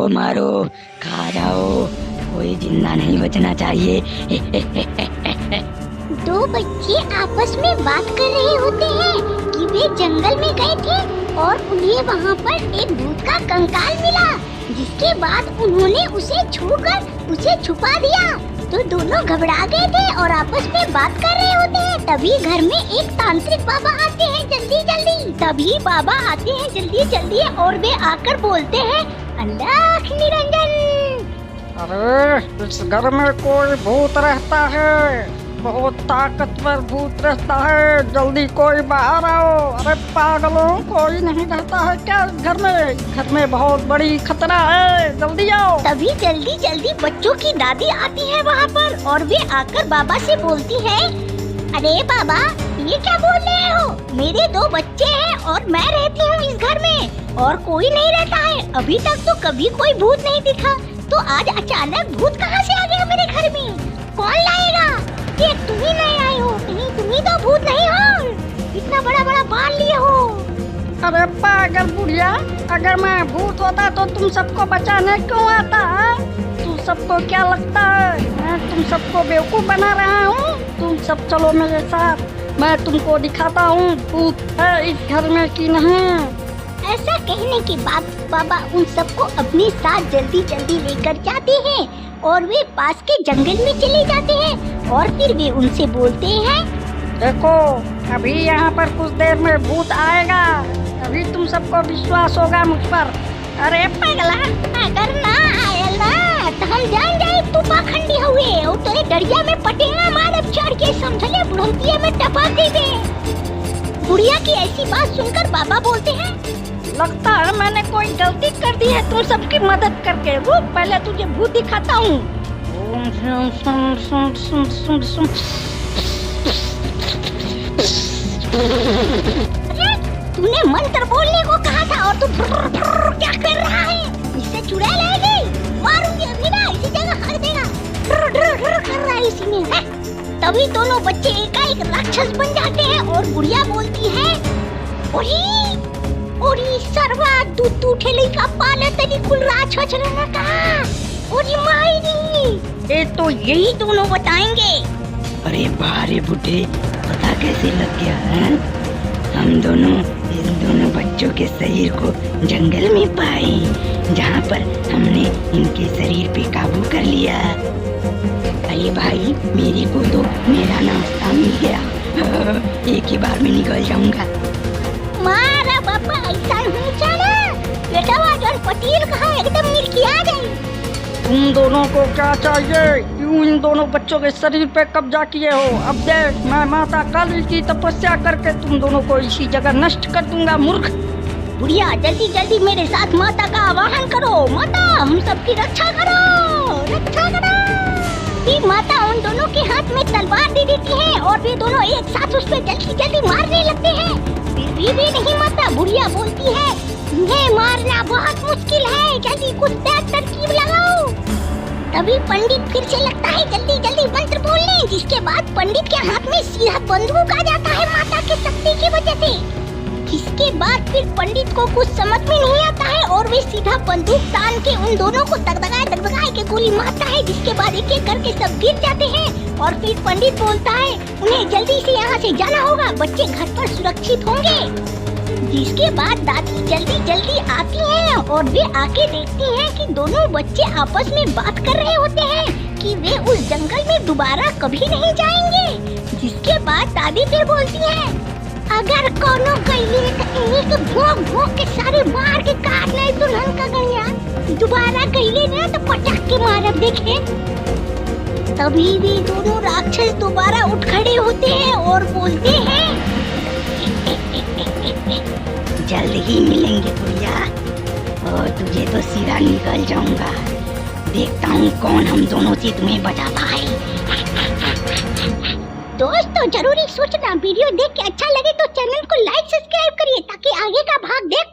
मारो मारो, खा जाओ, कोई जिंदा नहीं बचना चाहिए। दो बच्चे आपस में बात कर रहे होते हैं कि वे जंगल में गए थे और उन्हें वहाँ पर एक भूत का कंकाल मिला, जिसके बाद उन्होंने उसे छूकर उसे छुपा दिया। तो दोनों घबरा गए थे और आपस में बात कर रहे होते हैं। तभी घर में एक तांत्रिक बाबा आते हैं जल्दी जल्दी। तभी बाबा आते हैं जल्दी जल्दी और वे आकर बोलते हैं, अल्लाह निरंजन। अरे इस घर में कोई भूत रहता है, बहुत ताकतवर भूत रहता है, जल्दी कोई बाहर आओ। अरे पागलों, कोई नहीं रहता है क्या घर में? घर में बहुत बड़ी खतरा है, जल्दी आओ। तभी जल्दी जल्दी बच्चों की दादी आती है वहाँ पर और वे आकर बाबा से बोलती है, अरे बाबा ये क्या बोल रहे हो? मेरे दो बच्चे हैं और मैं रहती हूँ इस घर में और कोई नहीं रहता है। अभी तक तो कभी कोई भूत नहीं दिखा, तो आज अचानक भूत कहाँ से आ गया मेरे घर में? कौन लाएगा? ये तुम ही नहीं आए हो, कहीं तुम ही तो भूत नहीं हो? इतना बड़ा बड़ा बाल लिए हो। अरे पागल बुढ़िया, अगर मैं भूत होता तो तुम सबको बचाने क्यों आता है? तुम सबको क्या लगता है मैं तुम सबको बेवकूफ बना रहा हूँ? तुम सब चलो मेरे साथ, मैं तुमको दिखाता हूँ भूत है इस घर में कि नहीं। ऐसा कहने के बाद बाबा उन सबको अपने साथ जल्दी जल्दी लेकर जाते हैं और वे पास के जंगल में चले जाते हैं और फिर वे उनसे बोलते हैं, देखो अभी यहाँ पर कुछ देर में भूत आएगा, अभी तुम सबको विश्वास होगा मुझ पर। अरे पगला, अगर ना आए ना तो हम जान जाए तू पाखंडी हुए और तेरे डरिया में पटेगा मारब चढ़ के, समझले? बुढ़ंतिया में टपा देवे। बुढ़िया की ऐसी बात सुनकर बाबा बोलते हैं, लगता है मैंने कोई गलती कर दी है तुम सबकी मदद करके। रुक, पहले तुझे भूत दिखाता हूँ। अरे तूने मंत्र बोलने को कहा था और तू क्या कर रहा है? इससे चुड़ैल आएगी, मारूंगी अभी ना, इसी जगह हक देगा। कर रहा है इसी में है? तभी दोनों बच्चे एकाएक राक्षस बन जाते हैं और बुढ़िया बोलती है, ओरी सर्वा तू ठेली का पाले तनी कुल राक्षस रहना का। ओरी मायरी, ये तो यही दोनों बताएंगे। अरे बारे बुढ़े, पता कैसे लग गया है? हम दोनों इन दोनों बच्चों के शरीर को जंगल में पाए, जहाँ पर हमने इनके शरीर पे काबू कर लिया। अरे भाई, मेरे को तो मेरा नाश्ता मिल गया, एक ही बार में निकल जाऊंगा। मारा बापा ऐसा नहीं चला, बेटा वाजन पटील कहाँ एकदम मिर्की आ गई। तुम दोनों को क्या चाहिए? क्यों इन दोनों बच्चों के शरीर पे कब्जा किए हो? अब देख, मैं माता काली की तपस्या करके तुम दोनों को इसी जगह नष्ट कर दूंगा, मूर्ख। बुढ़िया जल्दी जल्दी मेरे साथ माता का आवाहन करो। माता, हम सबकी रक्षा करो, रक्षा करो। फिर माता उन दोनों के हाथ में तलवार दे देती है और वे दोनों एक साथ उस पे जल्दी जल्दी मारने लगते हैं। फिर भी नहीं माता, बुढ़िया बोलती है, इन्हें मारना बहुत मुश्किल है, जल्दी कुछ तरकीब लगाओ। तभी पंडित फिर से लगता है जल्दी जल्दी मंत्र बोलने, जिसके बाद पंडित के हाथ में सीधा बंदूक आ जाता है माता की शक्ति की वजह से। इसके बाद फिर पंडित को कुछ समझ में नहीं आता है और वे सीधा बंदूक तान के उन दोनों को दगदगाए के गोली मारता है, जिसके बाद एक एक करके सब गिर जाते हैं। और फिर पंडित बोलता है, उन्हें जल्दी से यहाँ से जाना होगा, बच्चे घर पर सुरक्षित होंगे। जिसके बाद दादी जल्दी जल्दी आती हैं और वे आके देखती हैं कि दोनों बच्चे आपस में बात कर रहे होते हैं कि वे उस जंगल में दोबारा कभी नहीं जाएंगे। जिसके बाद दादी फिर बोलती है, अगर कोनो गईले तो भोंक भोंक के सारे मार के काट ले दुल्हन का गैया, दोबारा गईले ना तो पटक के मारब देखे। तभी वे दोनों राक्षस दोबारा उठ खड़े होते हैं और बोलते हैं, जल्द ही मिलेंगे भैया, और तुझे तो सीधा निकल जाऊंगा। देखता हूँ कौन हम दोनों से तुम्हें बचा पाए। दोस्तों जरूरी सूचना, वीडियो देख के अच्छा लगे तो चैनल को लाइक सब्सक्राइब करिए ताकि आगे का भाग देख